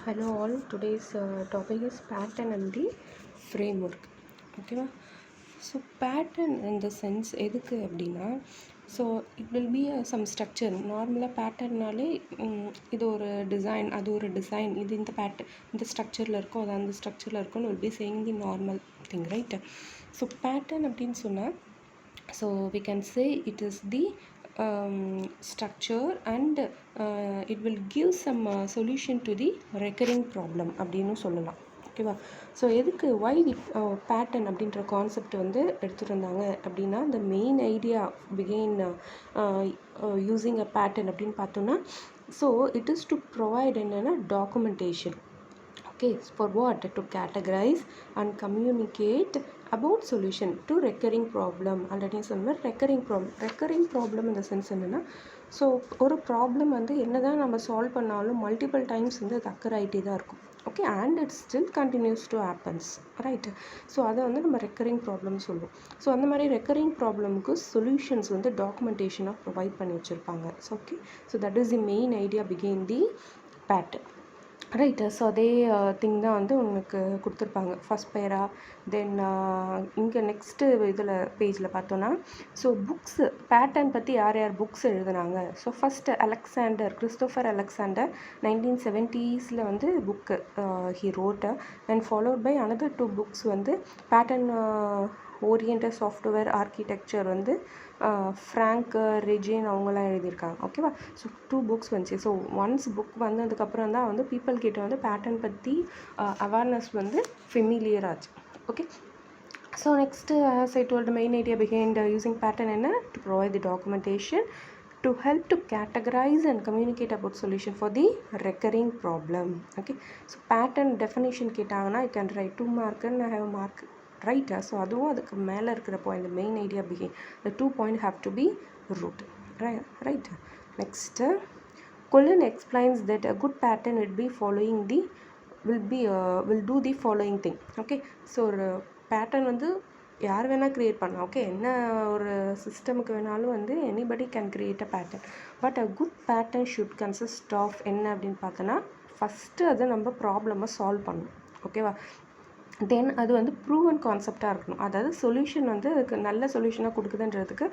Hello all, today's topic is pattern and the framework. Okay, so pattern in the sense எதுக்கு அப்படின்னா, so it will be some structure. நார்மலாக பேட்டர்னாலே இது ஒரு design, அது ஒரு டிசைன், இது இந்த பேட்டர்ன் இந்த ஸ்ட்ரக்சரில் இருக்கும், அது அந்த ஸ்ட்ரக்சரில் இருக்கும்னு will be saying the normal thing, right? So pattern அப்படின்னு சொன்னால், so we can say it is the structure and it will give some solution to the recurring problem அப்படின்னு சொல்லலாம். ஓகேவா? ஸோ எதுக்கு why the pattern அப்படின்ற concept வந்து எடுத்துகிட்டு வந்தாங்க அப்படின்னா, the main idea began using a pattern அப்படின்னு பார்த்தோன்னா, so it is to provide என்னென்னா documentation. Okay, for what? To categorize and communicate about solution to recurring problem. Already சொன்ன recurring problem in the sense என்னன்னா, so ஒரு problem வந்து என்னதான் நம்ம solve பண்ணாலும் மல்டிபிள் டைம்ஸ் வந்து அது அக்கர் ஆகிட்டே தான் இருக்கும். Okay, and it's still continues to happens, right? So அதை வந்து நம்ம ரெக்கரிங் ப்ராப்ளம் சொல்லுவோம். ஸோ அந்த மாதிரி ரெக்கரிங் ப்ராப்ளமுக்கு சொல்யூஷன்ஸ் வந்து டாக்குமெண்டேஷனாக ப்ரொவைட் பண்ணி வச்சுருப்பாங்க. So okay, so that is the main idea பிகைன் தி பேட்டர்ன், ரைட்டு? ஸோ அதே திங் தான் வந்து உங்களுக்கு கொடுத்துருப்பாங்க ஃபஸ்ட் பேரா. தென் இங்கே நெக்ஸ்ட்டு இதில் பேஜில் பார்த்தோன்னா, ஸோ புக்ஸு பேட்டர்ன் பற்றி யார் யார் புக்ஸ் எழுதுனாங்க. So first Christopher Alexander 1970s வந்து book he wrote, and followed by another 2 books வந்து பேட்டர்ன் ஓரியன்டட் சாஃப்ட்வேர் ஆர்கிடெக்சர் வந்து ஃப்ராங்க் ரெஜின் அவங்களாம் எழுதியிருக்காங்க. ஓகேவா? ஸோ 2 books வந்துச்சு. ஸோ ஒன்ஸ் புக் வந்ததுக்கப்புறம் தான் வந்து பீப்புள் கிட்ட வந்து பேட்டர்ன் பற்றி அவேர்னஸ் வந்து ஃபெமிலியர் ஆச்சு. Okay, so next as I told, the main idea behind using pattern என்ன, to provide the documentation to help to categorize and communicate about solution for the recurring problem. Okay, so pattern definition கேட்டாங்கன்னா you can write 2 mark and I have mark, right? So அதுவும் அதுக்கு மேலே இருக்கிற point, the main idea behind the 2 point have to be root, right? Next, Colin explains that a good pattern will do the following thing. Okay, so ஒரு pattern வந்து யார் வேணால் create பண்ணலாம். Okay, என்ன ஒரு சிஸ்டமுக்கு வேணாலும் வந்து anybody can create a pattern. But a good pattern should consist of என்ன அப்படின்னு பார்த்தோன்னா, ஃபஸ்ட்டு அதை நம்ம ப்ராப்ளமை சால்வ் பண்ணணும். ஓகேவா? தென் அது வந்து ப்ரூவன் கான்செப்டாக இருக்கணும். அதாவது சொல்யூஷன் வந்து அதுக்கு நல்ல சொல்யூஷனாக கொடுக்குதுன்றதுக்கு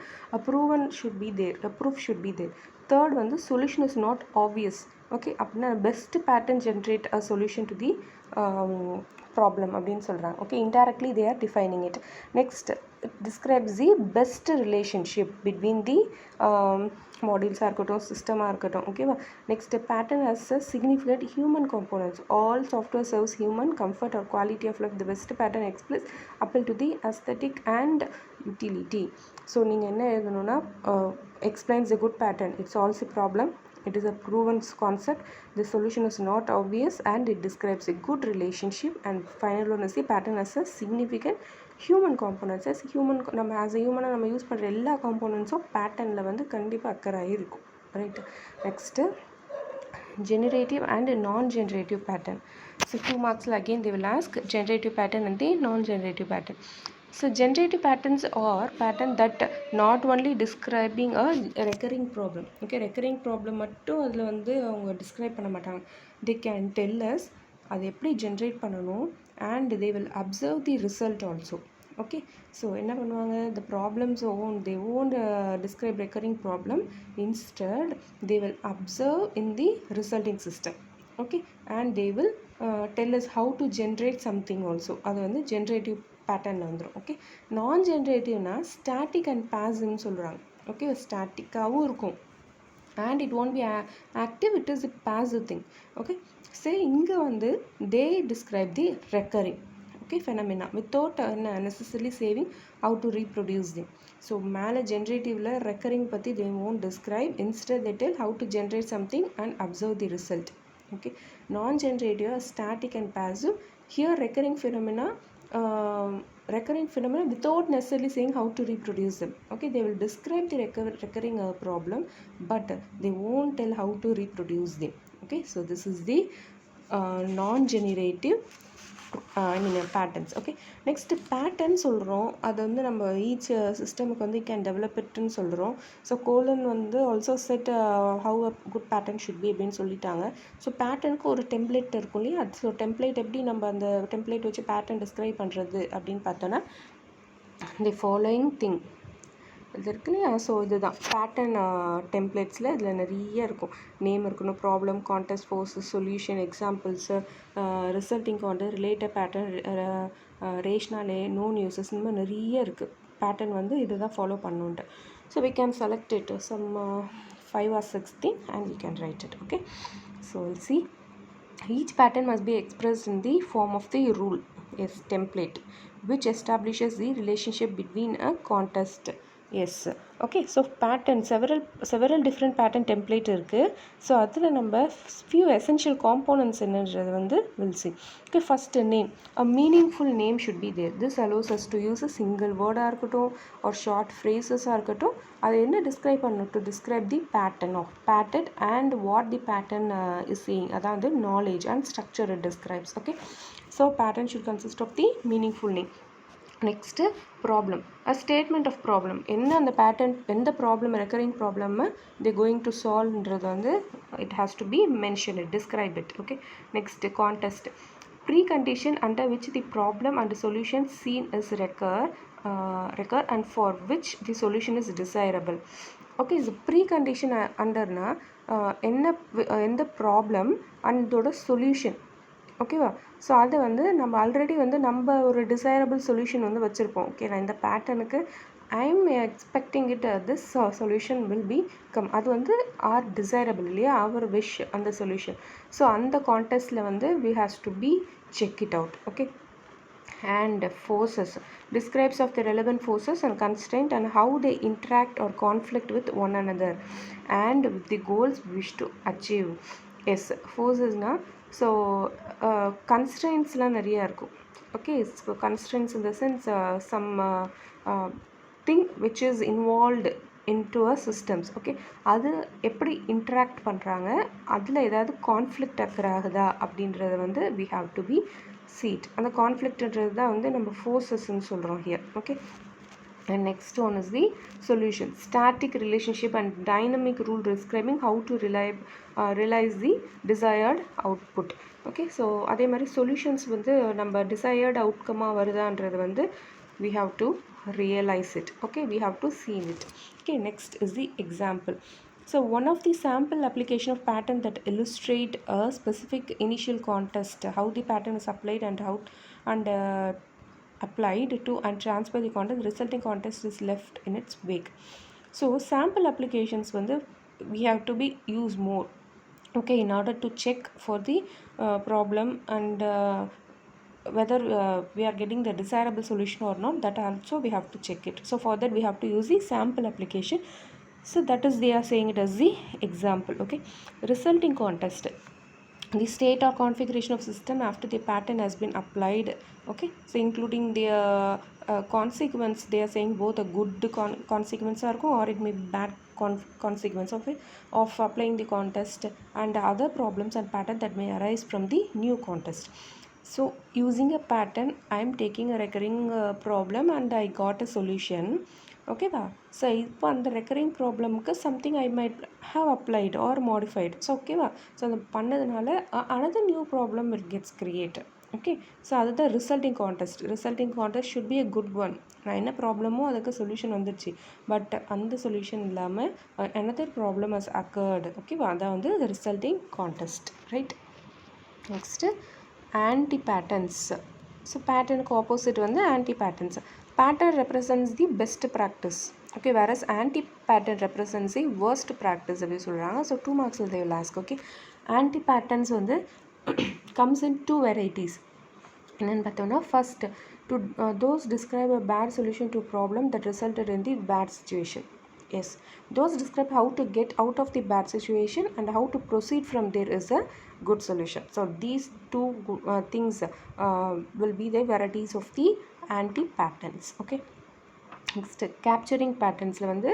proven should be there, proof should be there. Third வந்து solution is not obvious. Okay, அப்படின்னா best pattern generate a solution to the problem அப்படின்னு சொல்கிறாங்க. Okay, indirectly they are defining it. Next, it describes the best relationship between the மாடியூல்ஸாக இருக்கட்டும், சிஸ்டமாக இருக்கட்டும். ஓகேவா? Next, pattern has a significant human components. All software serves human comfort or quality of life. The best pattern express appeal to the aesthetic and utility. So நீங்கள் என்ன எழுதணும்னா, explains a good pattern, it solves a problem, it is a proven concept, the solution is not obvious, and it describes a good relationship, and final one is the pattern as a significant human components. as a human நம்ம use பண்ணுற எல்லா காம்போனன்ட்ஸும் பேட்டர்னில் வந்து கண்டிப்பாக அக்கறாகி இருக்கும், right? Next, generative and non-generative pattern. So 2 marks again they will ask generative pattern and the non-generative pattern. So generative patterns are pattern that not only describing a recurring problem. Okay, recurring problem மட்டும் அதில் வந்து அவங்க describe பண்ண மாட்டாங்க. they can tell us அது எப்படி generate பண்ணணும், and they will observe the result also. Okay, so என்ன பண்ணுவாங்க, the problems they won't describe recurring problem, instead they will observe in the resulting system. Okay, and they will tell us how to generate something also. அது வந்து generative பேட்டர்னில் வந்துடும். Okay, நான் ஜென்ரேட்டிவ்னா static and பாசிவ்னு சொல்கிறாங்க. Okay, ஸ்டாட்டிக்காகவும் இருக்கும் and it won't be active, it is a passive thing. Okay, say இங்கே வந்து they describe the recurring, okay, phenomena without necessarily saying how to reproduce them. So மேலே ஜென்ரேட்டிவில் recurring பற்றி they won't describe, instead they tell how to generate something and observe the result. Okay, non-generative are static and passive. Here recurring phenomena without necessarily saying how to reproduce them. Okay, they will describe the recurring problem, but they won't tell how to reproduce them. Okay, so this is the non-generative patterns. Okay, next pattern சொல்கிறோம். அது வந்து நம்ம each சிஸ்டமுக்கு வந்து can develop இட்னு சொல்கிறோம். So colon வந்து also said how a good pattern should be அப்படின்னு சொல்லிட்டாங்க. So பேட்டர்னுக்கு ஒரு டெம்ப்ளேட் இருக்கும் இல்லையா? ஸோ டெம்ப்ளேட் எப்படி நம்ம அந்த டெம்ப்ளேட் வச்சு பேட்டர்ன் டிஸ்கிரைப் பண்ணுறது அப்படின்னு பார்த்தோன்னா தி ஃபாலோயிங் திங் இது இருக்கு இல்லையா? ஸோ இதுதான் பேட்டர்ன் டெம்ப்ளேட்ஸில் இதில் நிறைய இருக்கும். நேம் இருக்கணும், problem, context, forces, solution, examples, resulting context, related pattern, rationale, known uses, இந்த மாதிரி நிறைய இருக்குது. பேட்டர்ன் வந்து இது தான் ஃபாலோ பண்ணுன்ட்டு. So we can select it some 5 or 6 thing and we can write it. Okay, so we'll see. Each pattern must be expressed in the form of the rule, yes, template, which establishes the relationship between a contest. Yes, okay, so pattern several different pattern template இருக்கு. So அதில் நம்ம few essential components என்னன்றது வந்து we'll see. Okay, first name. A meaningful name should be there. This allows us to use a single word இருக்கட்டும் or short phrases இருக்கட்டும். அது என்ன describe பண்ணணும்? To describe the pattern of pattern and what the pattern is saying. அதாவது knowledge and structure it describes. Okay, so pattern should consist of the meaningful name. Next, problem. A statement of problem. என்ன அந்த pattern, எந்த problem, recurring problem they going to solveன்றது வந்து it has to be mentioned, describe it. Okay, next, contest. Precondition under which the problem and the solution seen is recur and for which the solution is desirable. Okay, so precondition underனா எந்த problem அண்டோட solution. ஓகேவா? So அது வந்து நம்ம already வந்து நம்ம ஒரு desirable solution வந்து வச்சுருப்போம். ஓகே, நான் இந்த பேட்டர்னுக்கு I am expecting it this solution will be come. அது வந்து ஆர் டிசைரபிள் இல்லையா? அவர் விஷ் அந்த சொல்யூஷன். ஸோ அந்த கான்டெஸ்ட்டில் வந்து we has to be check it out. Okay, and forces describes of the relevant forces and constraint and how they interact or conflict with one another and with the goals wished to achieve. Yes, forces na so constraintsலாம் நிறைய இருக்கும். Okay, so constraints in the sense some thing which is involved into a systems. Okay, அது எப்படி interact பண்ணுறாங்க, அதில் ஏதாவது conflict ஆகுதா அப்படின்றத வந்து we have to be see it. அந்த கான்ஃப்ளிக்ட்ன்றது தான் வந்து நம்ம ஃபோர்ஸஸ்ன்னு சொல்கிறோம் here. Okay, and next one is the solution. Static relationship and dynamic rule describing how to realize the desired output. Okay, so அதே மாதிரி solutions வந்து நம்ம desired outcome வருதான்றது வந்து we have to realize it. Okay, we have to see it. Okay, next is the example. So one of the sample application of pattern that illustrate a specific initial contest, how the pattern is applied and how applied to and transfer the context, resulting context is left in its wake. So sample applications வந்து we have to be use more. Okay, in order to check for the problem and whether we are getting the desirable solution or not, that also we have to check it. So for that we have to use the sample application. So that is they are saying it as the example. Okay, resulting contest, the state or configuration of system after the pattern has been applied. Okay, so including the consequence, they are saying both a good consequence or it may be bad consequence of applying the contest and other problems and pattern that may arise from the new contest. So using a pattern, I am taking a recurring problem and I got a solution. ஓகேவா? So இப்போ அந்த recurring ப்ராப்ளமுக்கு something I might have applied or modified. So ஓகேவா? So அது பண்ணதுனால another new problem it gets created. Okay, so அதுதான் resulting context. Resulting context should be a good one. நான் என்ன ப்ராப்ளமோ அதுக்கு சொல்யூஷன் வந்துடுச்சு, பட் அந்த சொல்யூஷன் இல்லாமல் another problem has occurred. ஓகேவா? அதான் வந்து resulting context. Right, next anti patterns. So பேட்டர்னுக்கு ஆப்போசிட் வந்து anti patterns. Pattern represents the best practice. Okay, whereas anti-pattern represents the worst practice. அப்படி சொல்கிறாங்க. So 2 marks they will ask. Okay, anti-patterns வந்து comes in 2 varieties. என்னென்னு பார்த்தோம்னா, first to those describe a bad solution to a problem that resulted in the bad situation. Yes, those describe how to get out of the bad situation and how to proceed from there is a good solution. So these two things will be the varieties of the anti-patterns. Okay, next capturing patternsல வந்து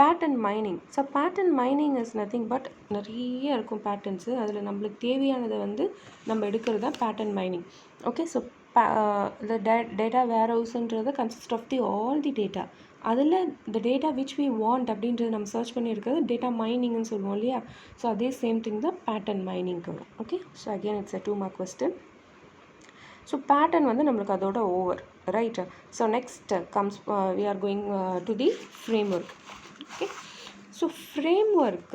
pattern mining. So pattern mining is nothing but நிறைய இருக்கும் patterns, அதில் நம்மளுக்கு தேவையானதை வந்து நம்ம எடுக்கிறது தான் pattern mining. Okay, so the data warehouse-ன்றது consist of all the data. அதில் the data which we want அப்படின்றது நம்ம சர்ச் பண்ணியிருக்கிறது டேட்டா மைனிங்னு சொல்லுவோம் இல்லையா. ஸோ அதே சேம் திங் தான் பேட்டர்ன் மைனிங்க்கு வரும். Okay, so again it's a 2 mark question. So pattern வந்து நம்மளுக்கு அதோட over, right. So next comes we are going to the framework. Okay, so framework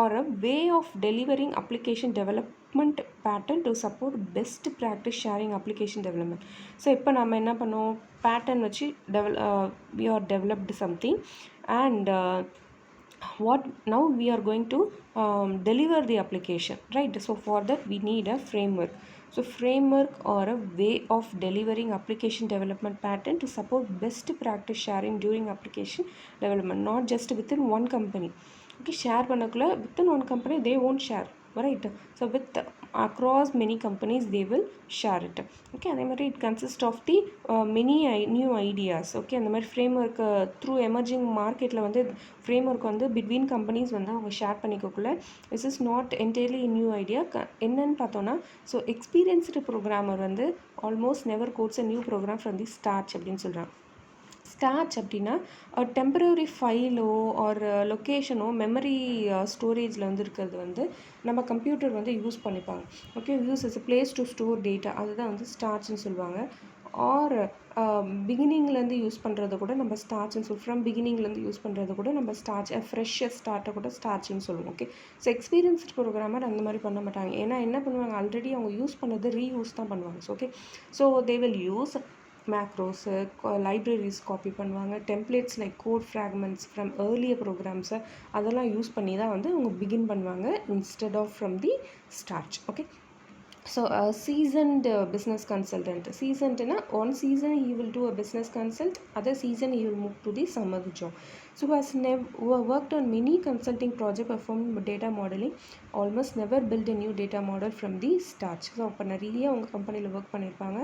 or a way of delivering application development pattern to support best practice sharing application development. So இப்போ நம்ம என்ன பண்ணோம், pattern வச்சு we are developed something and what now we are going to deliver the application, right? So for that we need a framework. So framework or a way of delivering application development pattern to support best practice sharing during application development, not just within one company. Okay, share பண்ணக்குள்ள within one company they won't share, right? So with across many companies they will share it. Okay, அதே மாதிரி it consists of the many new ideas. Okay, அந்த மாதிரி framework through emerging marketல வந்து framework வந்து between companies வந்து அவங்க share பண்ணிக்கக்குள்ள this is not entirely new idea. என்னன்னு பார்த்தோன்னா, ஸோ experienced programmer வந்து almost never codes a new program from the start அப்படின்னு சொல்கிறாங்க. ஸ்டார்ச் அப்படின்னா ஒரு டெம்பரரி ஃபைலோ ஒரு லொக்கேஷனோ மெமரி ஸ்டோரேஜில் வந்து இருக்கிறது வந்து நம்ம கம்ப்யூட்டர் வந்து யூஸ் பண்ணிப்பாங்க. Okay, use is a place to store data, அதுதான் வந்து ஸ்டார்ச்னு சொல்லுவாங்க. ஆர் பிகினிங்லேருந்து யூஸ் பண்ணுறது கூட நம்ம ஸ்டார்ச்னு சொல்லுவோம். ஃப்ரம் பிகினிங்லேருந்து யூஸ் பண்ணுறது கூட நம்ம ஸ்டார்ச், ஃப்ரெஷ்ஷர் ஸ்டார்ட்டை கூட ஸ்டார்ச்னு சொல்லுவோம். ஓகே, ஸோ எக்ஸ்பீரியன்ஸ்டு ப்ரோக்ராமர் அந்த மாதிரி பண்ண மாட்டாங்க. ஏன்னா என்ன பண்ணுவாங்க, ஆல்ரெடி அவங்க யூஸ் பண்ணது ரீயூஸ் தான் பண்ணுவாங்க. Okay, so they will use macros, libraries copy பண்ணுவாங்க, templates like code fragments from earlier ப்ரோக்ராம்ஸை அதெல்லாம் யூஸ் பண்ணி தான் வந்து அவங்க பிகின் பண்ணுவாங்க instead of from the scratch. Okay, so seasoned business consultant, seasonedனா one season he will do a business consult, other season he will move to the some other job. So who has worked on many consulting project, performed data modeling, almost never build a new data model from the start. So அப்போ நிறைய அவங்க கம்பெனியில் work பண்ணியிருப்பாங்க.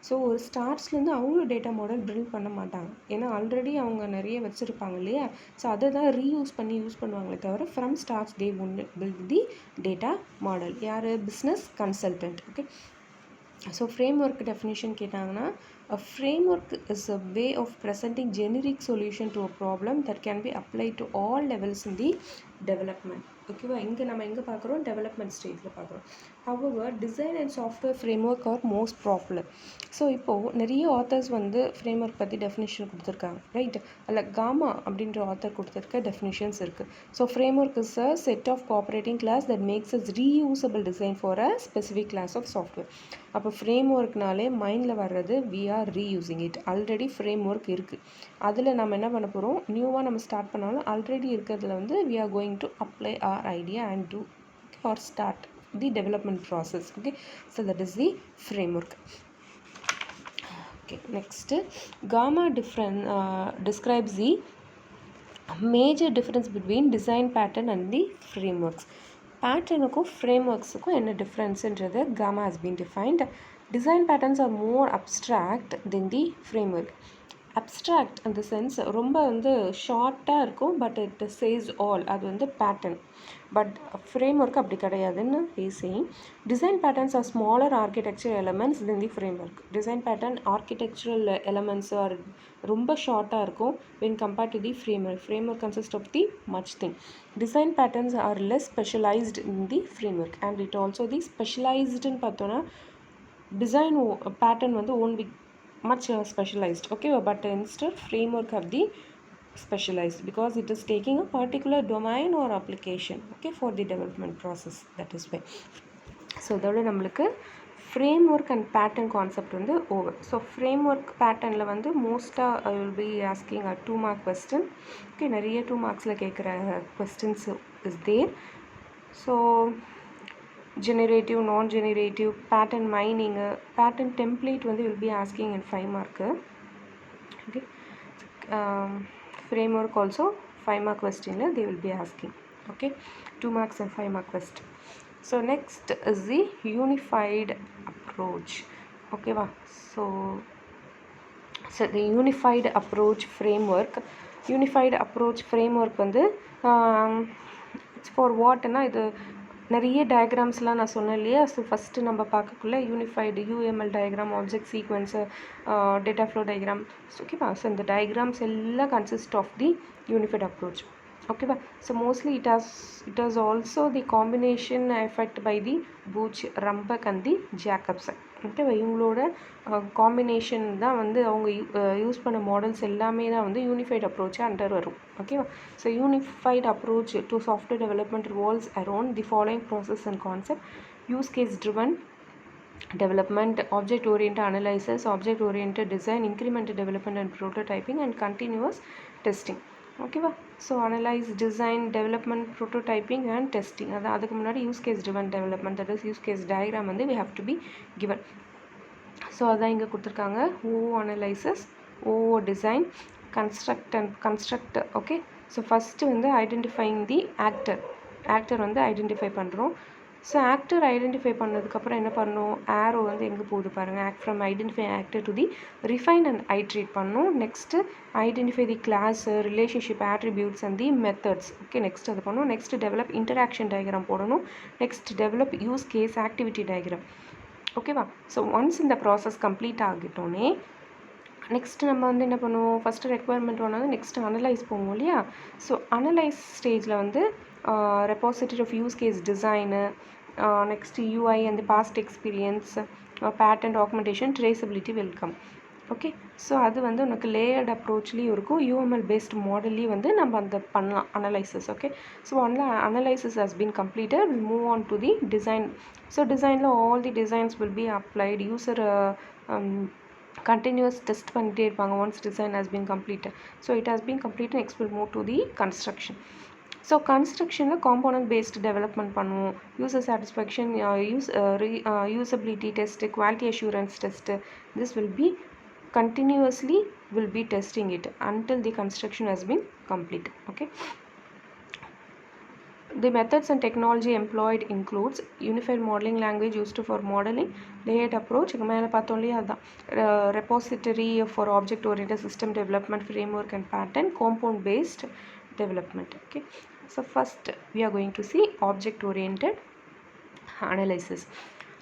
So ஒரு ஸ்டார்ட்ஸ்லேருந்து அவங்களும் data model build பண்ண மாட்டாங்க, ஏன்னா ஆல்ரெடி அவங்க நிறைய வச்சுருப்பாங்க இல்லையா. ஸோ அதை தான் ரீயூஸ் பண்ணி யூஸ் பண்ணுவாங்களே தவிர ஃப்ரம் ஸ்டார்ட்ஸ் தே ஒன்று பில்ட் தி டேட்டா மாடல். யார்? Business consultant. Okay, so framework definition கேட்டாங்கன்னா, a framework is a way of presenting generic solution to a problem that can be applied to all levels in the development. ஓகேவா, இங்கே நம்ம எங்கே பார்க்குறோம், development ஸ்டேஜில் பார்க்குறோம். However, design and software framework are most popular. So இப்போது நிறைய authors வந்து ஃப்ரேம்ஒர்க் பற்றி டெஃபினிஷன் கொடுத்துருக்காங்க, ரைட். அதில் காமா அப்படின்ற ஆத்தர் கொடுத்துருக்க டெஃபினிஷன்ஸ் இருக்குது. So framework is a set of cooperating class that makes us reusable design for a specific class of software. அப்போ ஃப்ரேம்ஒர்க்னாலே மைண்டில் வர்றது we are reusing it. Already framework இருக்குது, அதில் நம்ம என்ன பண்ண போகிறோம், நியூவாக நம்ம ஸ்டார்ட் பண்ணாலும் ஆல்ரெடி இருக்கிறதுல வந்து we are going to apply our idea and do or start the development process. Okay, so that is the framework. Okay, next, gamma describes the major difference between design pattern and the frameworks. பேட்டர்னுக்கும் ஃப்ரேம்ஒர்க்ஸுக்கும் என்ன டிஃப்ரென்ஸுன்றது gamma has been defined. Design patterns are more abstract than the framework. Abstract அந்த sense ரொம்ப வந்து ஷார்ட்டாக இருக்கும், but it chase all, அது வந்து pattern. But framework அப்படி கிடையாதுன்னு பேசிங். Design patterns are smaller architecture elements then the framework. Design pattern architectural elements are ரொம்ப ஷார்ட்டாக இருக்கும் when compared to the framework. Framework consists of the much thing. Design patterns are less specialized in the framework, and it also the specializedன்னு பார்த்தோன்னா design pattern வந்து won't be much specialized. Okay, but instead framework have the specialized because it is taking a particular domain or application, okay, for the development process. That is why. So இதோட நம்மளுக்கு framework and pattern concept வந்து over. So framework patternல வந்து மோஸ்ட்டாக I will be asking a 2 mark question. Okay, நிறைய 2 marksல கேட்குற questions is there. So generative, non-generative, pattern mining, pattern template வந்து will be asking in 5 mark. Okay, framework also 5 mark question they will be asking. Okay, 2 marks and 5 mark question. So next is the unified approach. Okay va, so the unified approach framework. Unified approach framework வந்து it's for what na, இது நிறைய டயக்ராம்ஸ்லாம் நான் சொன்னேன் இல்லையா. So first நம்ம பார்க்கக்குள்ள unified UML diagram, object sequence, data flow diagram, ஓகேவா. So இந்த டயக்ராம்ஸ் எல்லாம் consist of the unified approach, ஓகேவா. So mostly it has also the combination effect by the Booch, Rumbaugh and the Jacobson, ஓகேவா. இவங்களோட combination தான் வந்து அவங்க use பண்ண மாடல்ஸ் எல்லாமே தான் வந்து யூனிஃபைட் அப்ரோச்சாக அண்டர் வரும், ஓகேவா. So unified approach to software development revolves around the following process and concept: use case driven development, object oriented analysis, object oriented design, incremental development and prototyping, and continuous testing, ஓகேவா. So analyse, design, development, prototyping and testing. அதான் அதுக்கு முன்னாடி use case driven development, that is use case diagram வந்து we have to be given. So அதான் இங்கே கொடுத்துருக்காங்க. OO analysis, OO design, construct, okay. So first வந்து identifying the actor வந்து identify பண்ணுறோம். ஸோ ஆக்டர் ஐடென்டிஃபை பண்ணதுக்கப்புறம் என்ன பண்ணணும், ஆரோ வந்து எங்கே போகுது பாருங்கள். From identify actor to the refine and iterate பண்ணணும். Next identify the class, relationship, attributes and the methods, okay. Next அது பண்ணணும். நெக்ஸ்ட் டெவலப் இன்டராக்ஷன் டயக்ராம் போடணும். Next develop use case activity diagram, ஓகேவா. ஸோ ஒன்ஸ் இந்த process complete ஆகிட்டோன்னே next நம்ம வந்து என்ன பண்ணுவோம், ஃபஸ்ட்டு ரெக்குவயர்மெண்ட் ஒன்று வந்து நெக்ஸ்ட்டு அனலைஸ் போவோம் இல்லையா. ஸோ அனலைஸ் ஸ்டேஜில் வந்து repository of use case design, next UI and past experience, pattern, documentation, traceability, welcome, okay. So அது வந்து உனக்கு லேயர்ட் அப்ரோச்லேயும் இருக்கும், யூஎம்எல் பேஸ்ட் மாடல்லையும் வந்து நம்ம அந்த பண்ணலாம் அனலைசஸ், ஓகே. ஸோ ஒன்ல analysis has been completed, will move on to the design. So டிசைனில் all the designs will be applied. User continuous test பண்ணிட்டே இருப்பாங்க once design has been completed. So it has been completed, next we'll move to the construction. So constructionல component based development பண்ணுவோம். user satisfaction, usability test, quality assurance test, this will be continuously will be testing it until the construction has been complete, okay. The methods and technology employed includes unified modeling language used for modeling, layered approach, மேலே பார்த்தோம் இல்லையா அதான், repository for object oriented system development, framework and pattern, compound based development, okay. So first we are going to see object oriented analysis.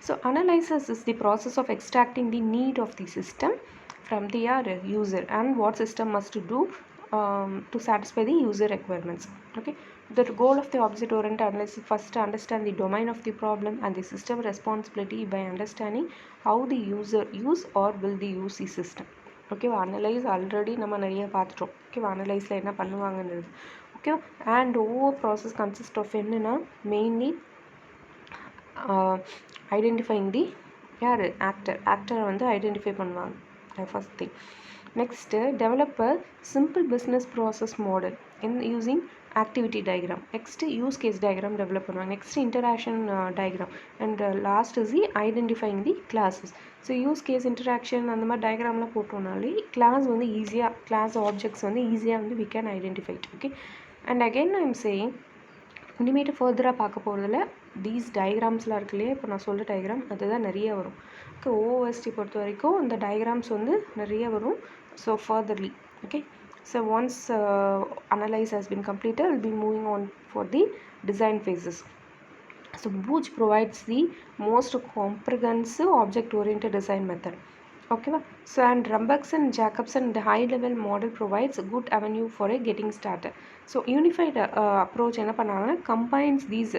So analysis is the process of extracting the need of the system from the user and what system must do to satisfy the user requirements, okay. The goal of the object oriented analysis first to understand the domain of the problem and the system responsibility by understanding how the user use or will the use the system, okay. Analyze already நம்ம நிறைய பார்த்துட்டோம், okay. Analyzeல என்ன பண்ணுவாங்கன்றது, okay. And overall process consists of என்னன்னா mainly identifying the actor வந்து identify பண்ணுவாங்க, first thing. Next, develop a simple business process model in using activity diagram. Next, use case diagram develop பண்ணுவாங்க. Next, interaction diagram. And last is the identifying the classes. So use case, interaction அந்த மாதிரி diagramலாம் போட்டோம்னாலே class வந்து ஈஸியாக, class objects வந்து ஈஸியாக வந்து we can identify it, okay. And again I am saying இனிமேட்டு ஃபர்தராக பார்க்க போகிறதுல தீஸ் டயக்ராம்ஸ்லாம் இருக்கு இல்லையா, இப்போ நான் சொல்கிற டயக்ராம் அதுதான் நிறைய வரும், ஓகே. ஓஎஸ்டி பொறுத்த வரைக்கும் இந்த டயக்ராம்ஸ் வந்து நிறைய வரும். So furtherly, okay. So once analyse has been completed, will be moving on for the design phases. So Booch provides the most comprehensive object oriented design method, okay. So and Rumbuckson, Jacobson, the high level model provides a good avenue for a getting started. So unified approach என்ன பண்ணாங்கன்னா combines these,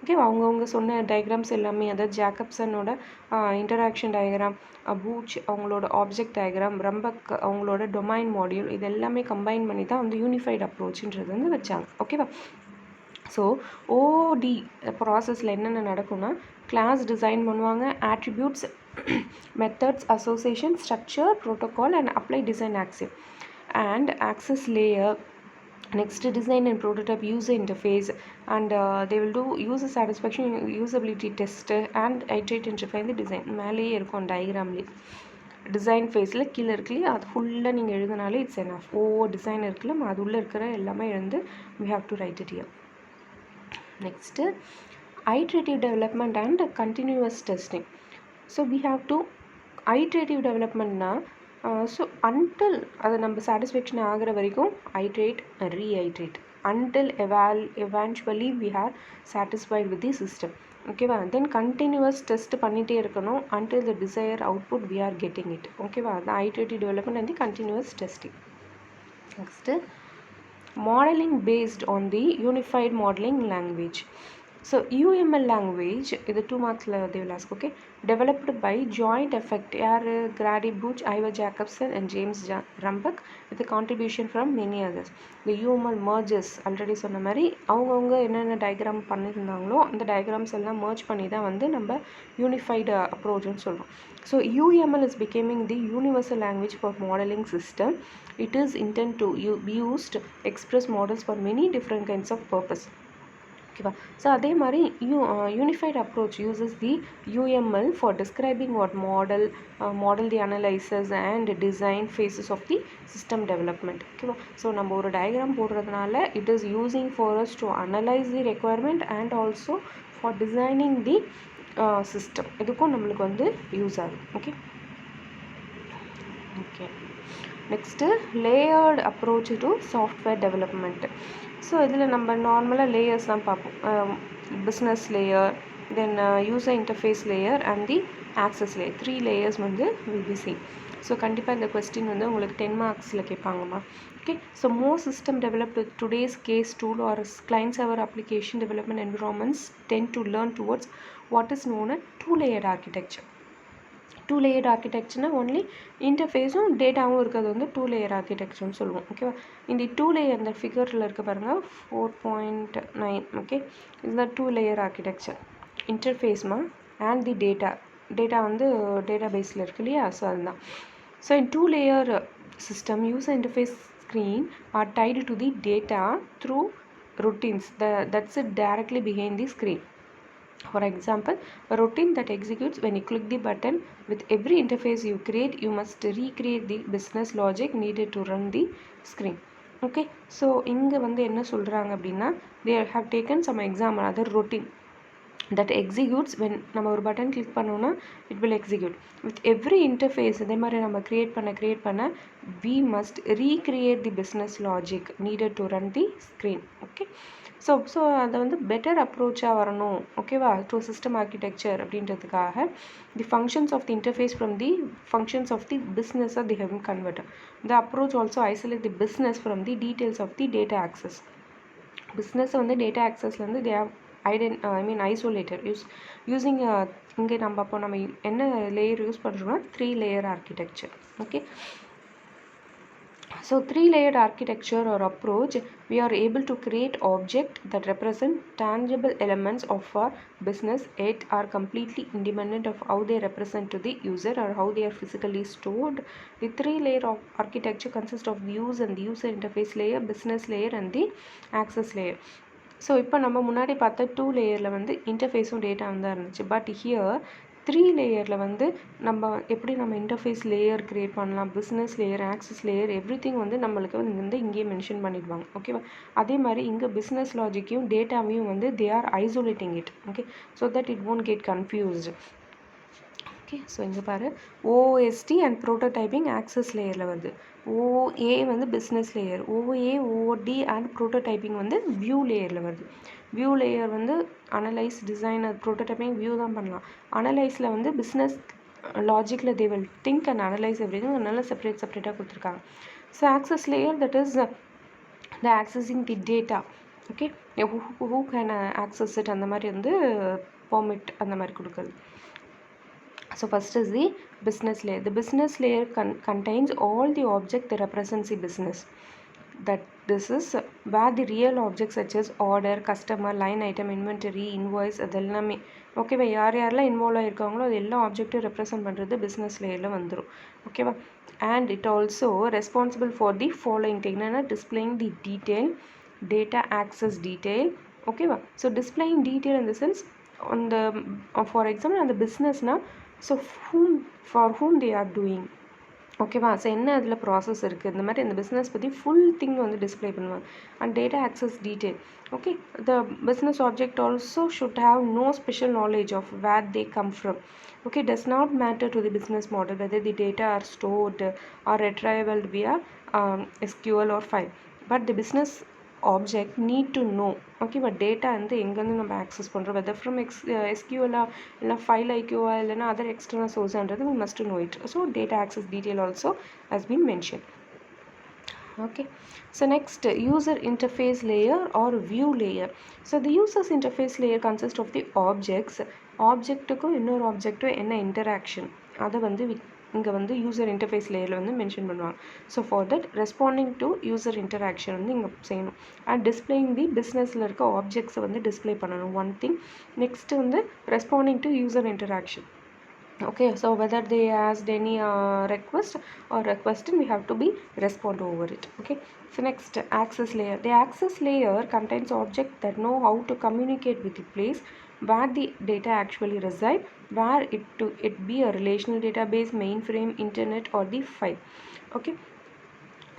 okay. அவங்க சொன்ன diagrams எல்லாமே, அதாவது ஜாக்கப்சனோட interaction diagram, பூச் அவங்களோட object diagram, ரம்பக் அவங்களோட domain module, இது எல்லாமே கம்பைன் பண்ணி தான் வந்து யூனிஃபைட் அப்ரோச்ன்றது வந்து வச்சாங்க, ஓகேவா. ஸோ ஓடி ப்ராசஸில் என்னென்ன நடக்கும்னா கிளாஸ் டிசைன் பண்ணுவாங்க, attributes, methods, association, structure, protocol and apply design axiom and access layer. Next, design and prototype user interface, and they will do user satisfaction, usability test and iterate and refine the design. மேலேயே இருக்கும் டயக்ராம்லேயே. Design ஃபேஸில் கீழே இருக்குல்லையே அது ஃபுல்லாக நீங்கள் எழுதினாலே it's enough. Design இருக்குல்ல, அது உள்ளே இருக்கிற எல்லாமே எழுந்து we have to write it here. Next, iterative development and continuous testing. So we have to iterative developmentனா ஸோ அன்டில் அதை நம்ம சாட்டிஸ்ஃபேக்ஷன் ஆகிற வரைக்கும் iterate, reiterate, until eventually we are satisfied with the system. ஓகேவா தென் கண்டினியூவஸ் டெஸ்ட் பண்ணிகிட்டே இருக்கணும் until the desired output we are getting it. ஓகேவா அந்த iterative development and the continuous testing. Next, modeling based on the unified modeling language. So UML language இது 2 marksல they will ask. Okay, developed by joint effect யார் Grady Booch, Ivor Jacobson and James Rumbach with a contribution from many others. The UML merges already சொன்ன மாதிரி அவங்கவுங்க என்னென்ன diagram பண்ணியிருந்தாங்களோ அந்த diagrams எல்லாம் merge பண்ணி தான் வந்து நம்ம யூனிஃபைடு அப்ரோச்னு சொல்கிறோம். So UML is becoming the universal language for modeling system. It is intended to be used to express models for many different kinds of purpose. ஓகேவா ஸோ அதே மாதிரி unified approach uses the UML for describing what model the analysis and design phases of the system development. ஓகேவா so நம்ம ஒரு diagram போடுறதுனால it is using for us to analyse the requirement and also for designing the system. இதுக்கும் நம்மளுக்கு வந்து use ஆகும். Okay okay next layered approach to software development. So இதில் நம்ம நார்மலாக லேயர்ஸ் தான் பார்ப்போம். Business layer, then user interface layer and the access layer, 3 layers வந்து வில் பி சேம். ஸோ கண்டிப்பாக இந்த கொஸ்டின் வந்து உங்களுக்கு 10 மார்க்ஸில் கேட்பாங்கம்மா. Okay so more system developed today's case tool or client server application development environments tend to learn towards what is known as 2-layered architecture. 2-layered architecture only இன்டர்ஃபேஸும் டேட்டாவும் இருக்கிறது வந்து 2-layer architectureன்னு சொல்லுவோம். ஓகேவா இந்த 2-layer இந்த ஃபிகரில் இருக்க பாருங்கள் 4.9. ஓகே இதுதான் 2-layer architecture. இன்டர்ஃபேஸ்மா அண்ட் தி டேட்டா வந்து டேட்டா பேஸில் இருக்கு இல்லையா, ஸோ அதுதான். So in 2-layer system user interface screen are tied to the data through routines that sit directly behind the screen. For example, a routine that executes when you click the button. With every interface you create, you must recreate the business logic needed to run the screen. Okay, so இங்கே வந்து என்ன சொல்கிறாங்க அப்படின்னா they have taken some example, other routine that executes when நம்ம ஒரு button click பண்ணோன்னா it will execute. With every interface இதே மாதிரி நம்ம create பண்ண we must recreate the business logic needed to run the screen. Okay, so அதை வந்து better அப்ரோச்சாக வரணும். ஓகேவா டு சிஸ்டம் ஆர்கிடெக்சர் அப்படின்றதுக்காக the functions of the interface from the functions of the பிஸ்னஸை the have convert. The approach also isolate the business from the details of the data access. பிஸ்னஸை வந்து data ஆக்சஸ்லேருந்து they have isolated using இங்கே நம்ம என்ன layer use பண்ணுறோம்னா 3-layer architecture. ஓகே so 3-layered architecture or approach, we are able to create objects that represent tangible elements of our business yet are completely independent of how they represent to the user or how they are physically stored. The 3-layer of architecture consists of views and the user interface layer, business layer and the access layer. So இப்போ நம்ம முன்னாடி பார்த்த 2-layerல வந்து இன்டர்ஃபேஸும் டேட்டாவும் தான் இருந்துச்சு. But here 3-layerல வந்து நம்ம எப்படி நம்ம இன்டர்ஃபேஸ் லேயர் க்ரியேட் பண்ணலாம், business layer, access layer, everything வந்து நம்மளுக்கு வந்து இங்கேயே மென்ஷன் பண்ணிடுவாங்க. ஓகேவா அதே மாதிரி இங்கே பிஸ்னஸ் லாஜிக்கையும் டேட்டாவையும் வந்து they are isolating it. Okay so that it won't get confused. Okay so இங்கே பாரு OSD அண்ட் ப்ரோட்டோடைப்பிங் ஆக்சஸ் லேயரில் வருது. OA வந்து business layer, OA OD and prototyping வந்து வியூ லேயரில் வருது. வியூ லேயர் வந்து அனலைஸ், டிசைன், ப்ரோட்டோடைப்பிங் வியூ தான் பண்ணலாம். அனலைஸில் வந்து பிஸ்னஸ் லாஜிக்கில் they will think and analyse everything, அதனால செப்பரேட்டாக கொடுத்துருக்காங்க. So access layer that is the accessing the data. Okay who can access it அந்த மாதிரி வந்து பெர்மிட் அந்த மாதிரி கொடுக்குறது. So first is the business layer. The business layer contains all the objects that represents the business. That this is where the real objects such as order, customer, line item, inventory, invoice அதெல்லாமே ஓகேவா யாரெல்லாம் involve ஆகிருக்காங்களோ அது எல்லா ஆப்ஜெக்ட்டும் represent பண்ணுறது business லேயரில் வந்துடும். ஓகேவா and it also responsible for the following thing என்னென்னா displaying the detail, data access detail. ஓகேவா so displaying detail in the sense அந்த ஃபார் எக்ஸாம்பிள் அந்த பிஸ்னஸ்னால் so for whom they are doing. ஓகேவா ஸோ என்ன அதில் ப்ராசஸ் இருக்குது இந்த மாதிரி இந்த பிஸ்னஸ் பற்றி ஃபுல் திங் வந்து டிஸ்பிளே பண்ணுவாங்க. And data access detail. Okay the business object also should have no special knowledge of where they come from. Okay, does not matter to the business model whether the data are stored or retrieved via SQL or file, but the business object need to know okay but data வந்து எங்கேருந்து நம்ம access பண்ணுறோம் whether from SQL இல்லைனா file IQ இல்லைனா other external sourceன்றது we must know it. So data access detail also has been mentioned. Okay, so next user interface layer or view layer. So the user's interface layer consists of the objects objectக்கும் இன்னொரு objectக்கும் என்ன interaction அதை வந்து இங்கே வந்து user interface லேயரில் வந்து mention பண்ணுவாங்க. So for that responding to user interaction வந்து இங்கே செய்யணும் அண்ட் டிஸ்பிளேயிங் தி பிஸ்னஸில் இருக்க ஆப்ஜெக்ட்ஸை வந்து டிஸ்பிளே பண்ணணும் ஒன் திங். நெக்ஸ்ட்டு வந்து responding to user interaction. Okay, so whether they asked any request or question we have to be respond over it. Okay, so next access layer. The access layer contains objects that know how to communicate with the place where the data actually reside, where it be a relational database, mainframe, internet or the file. Okay,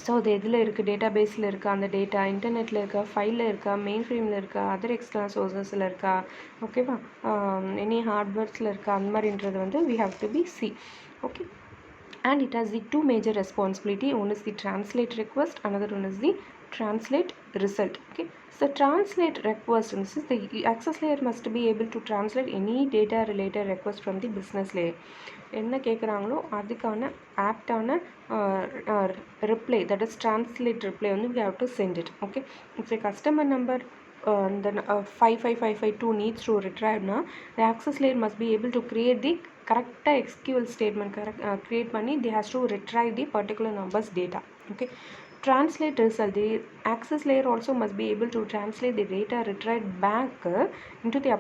so அது எதில் இருக்குது டேட்டாபேஸில் இருக்கா அந்த data, இன்டர்நெட்டில் இருக்கா, ஃபைலில் இருக்கா, மெயின் ஃப்ரேமில் இருக்கா, அதர் எக்ஸ்டர்னல் சோர்ஸஸில் இருக்கா, ஓகேவா, எனி ஹார்ட்வேர்ஸில் இருக்கா, அந்த மாதிரின்றது வந்து we have to be see. Okay, and it has the two major responsibility. One is the translate request, another one is the translate result. Okay, so translate request, and this is the access layer must be able to translate any data related request from the business layer. என்ன கேட்குறாங்களோ அதுக்கான ஆப்டான reply, that is translate reply வந்து we have to send it. Okay, if a customer number then 55552 needs to retrieve na, the access layer must be able to create the correct SQL statement create பண்ணி they has to retrieve the particular numbers data. Okay, translate result, the access layer also must be able to translate the data retrieved back into the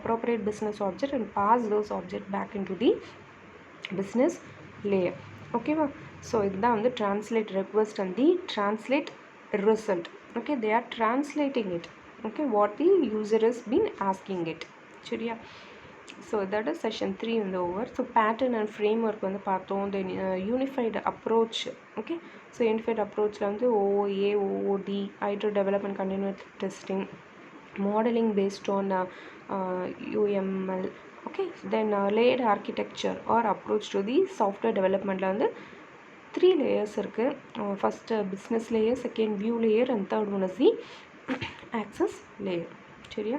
appropriate business object and pass those objects back into the business layer. Okay, so இதுதான் வந்து translate request and the translate result. Okay, they are translating it. Okay, what the user has been asking it. சரியா? So that is session 3 in the over. So pattern and framework வந்து பார்த்தோம். Then unified approach. Okay, so unified approach வந்து OOA, OOD, iterative development, continuous testing, modeling based on UML. Okay, then layered architecture or approach to the software development ல வந்து 3 layers இருக்கு. First business layer, second view layer and third one is the access layer. சரியா?